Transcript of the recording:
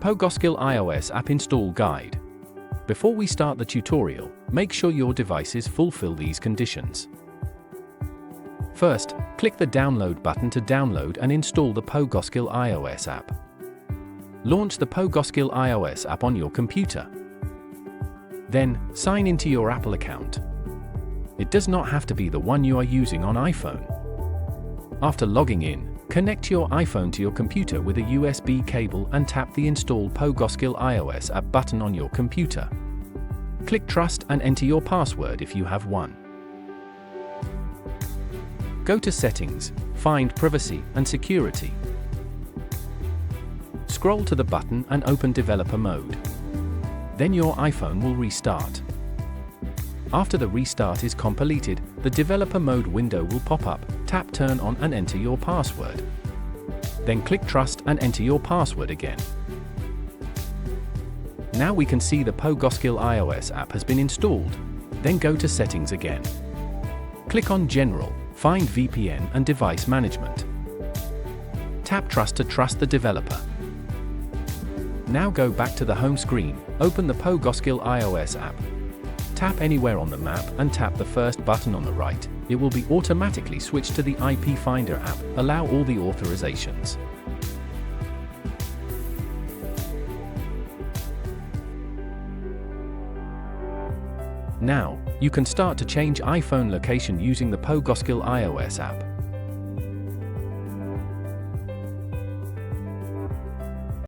PoGoskill iOS app install guide. Before we start the tutorial, make sure your devices fulfill these conditions. First, click the download button to download and install the PoGoskill iOS app. Launch the PoGoskill iOS app on your computer. Then, sign into your Apple account. It does not have to be the one you are using on iPhone. After logging in, connect your iPhone to your computer with a USB cable and tap the Install PoGoskill iOS app button on your computer. Click Trust and enter your password if you have one. Go to Settings, find Privacy and Security. Scroll to the button and open Developer Mode. Then your iPhone will restart. After the restart is completed, the Developer Mode window will pop up. Tap Turn On and enter your password. Then click Trust and enter your password again. Now we can see the PoGoskill iOS app has been installed. Then go to Settings again. Click on General, find VPN and Device Management. Tap Trust to trust the developer. Now go back to the home screen, open the PoGoskill iOS app. Tap anywhere on the map and tap the first button on the right. It will be automatically switched to the IP Finder app. Allow all the authorizations. Now, you can start to change iPhone location using the PoGoskill iOS app.